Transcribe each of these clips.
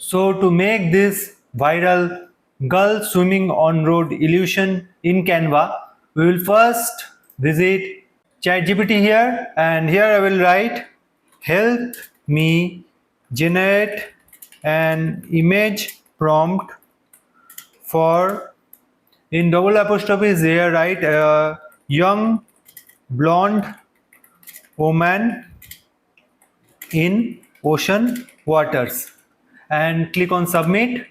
So to make this viral girl swimming on road illusion in Canva, we will first visit ChatGPT here, and here I will write help me generate an image prompt for, in double apostrophes here write a young blonde woman in ocean waters, and click on submit.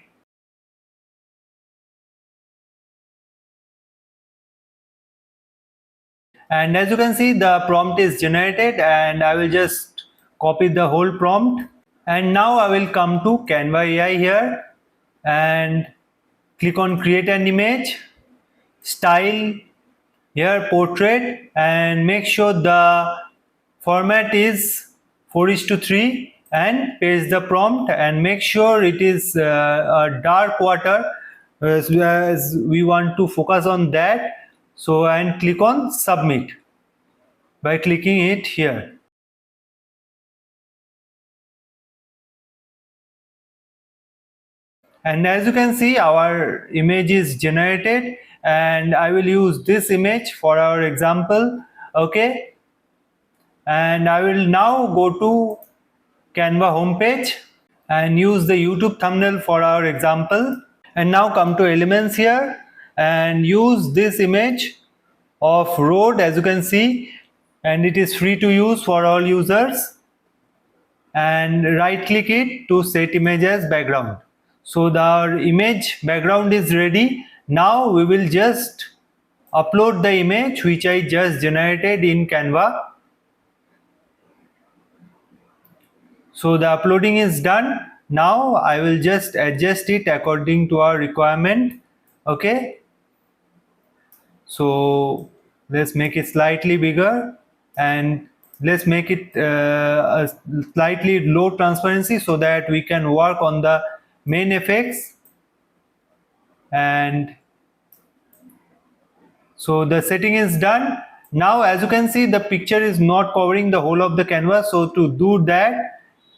And as you can see, the prompt is generated, and I will just copy the whole prompt. And now I will come to Canva AI here and click on create an image, style here portrait, and make sure the format is 4:3, and paste the prompt and make sure it is a dark water, as we want to focus on that. So, and click on submit by clicking it here. And as you can see, our image is generated, and I will use this image for our example. Okay, and I will now go to Canva homepage and use the YouTube thumbnail for our example. And now come to elements here and use this image of road, as you can see, and it is free to use for all users, and right click it to set image as background. So our image background is ready. Now we will just upload the image which I just generated in Canva. So the uploading is done. Now I will just adjust it according to our requirement. Okay, so let's make it slightly bigger, and let's make it a slightly low transparency so that we can work on the main effects. And so the setting is done. Now as you can see, the picture is not covering the whole of the canvas. So to do that,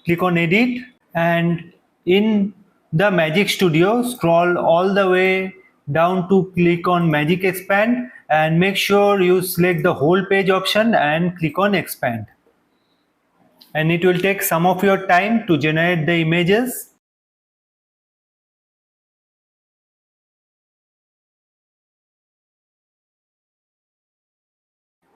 click on edit, and in the Magic Studio scroll all the way down to click on Magic Expand, and make sure you select the whole page option and click on expand. And it will take some of your time to generate the images.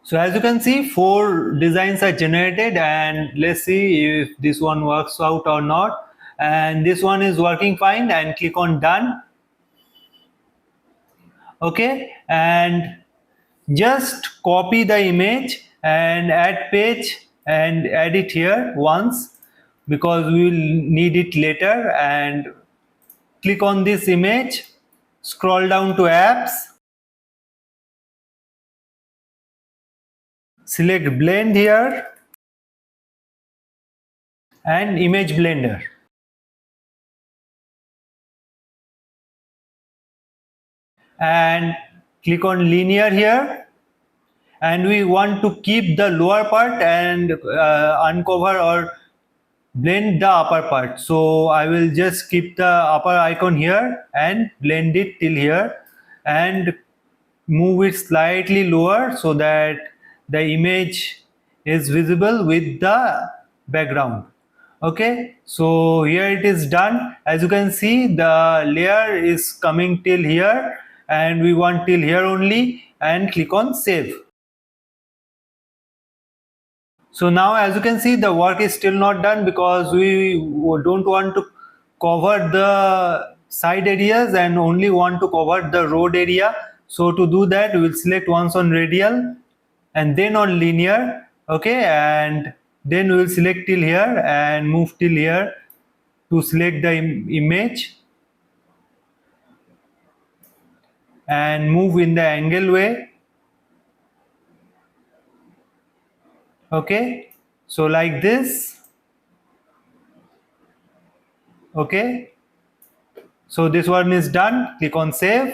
So as you can see, 4 designs are generated, and let's see if this one works out or not. And this one is working fine, and click on done. Okay, and just copy the image and add page and add it here once, because we will need it later. And click on this image, scroll down to apps, select blend here and image blender, and click on linear here, and we want to keep the lower part and uncover or blend the upper part. So I will just keep the upper icon here and blend it till here, and move it slightly lower so that the image is visible with the background. Okay, so here it is done. As you can see, the layer is coming till here, and we want till here only, and click on save. So now as you can see, the work is still not done because we don't want to cover the side areas and only want to cover the road area. So to do that, we will select once on radial and then on linear. Okay, and then we will select till here and move till here to select the image and move in the angle way. Okay, so like this. Okay, so this one is done. Click on save,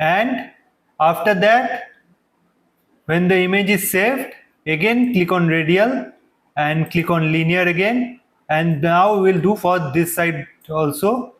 and after that, when the image is saved, again click on radial and click on linear again. and now we'll do for this side also.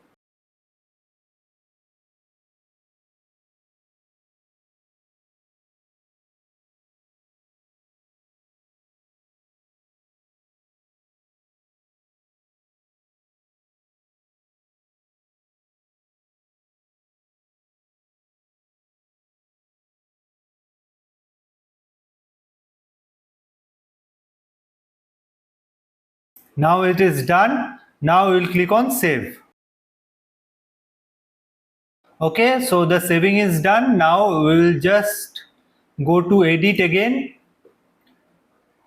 Now it is done. Now we'll click on save. Okay, so the saving is done. Now we will just go to edit again,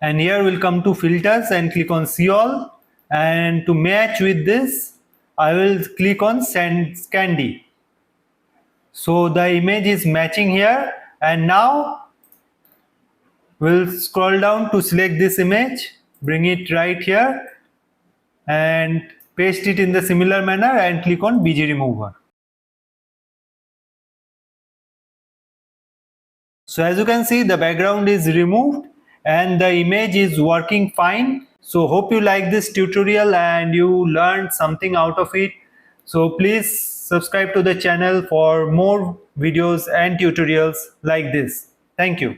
and here we'll come to filters and click on see all, and to match with this I will click on send candy. So the image is matching here, and now we'll scroll down to select this image, bring it right here and paste it in the similar manner and click on BG remover. So as you can see, the background is removed and the image is working fine. So hope you like this tutorial and you learned something out of it. So please subscribe to the channel for more videos and tutorials like this. Thank you.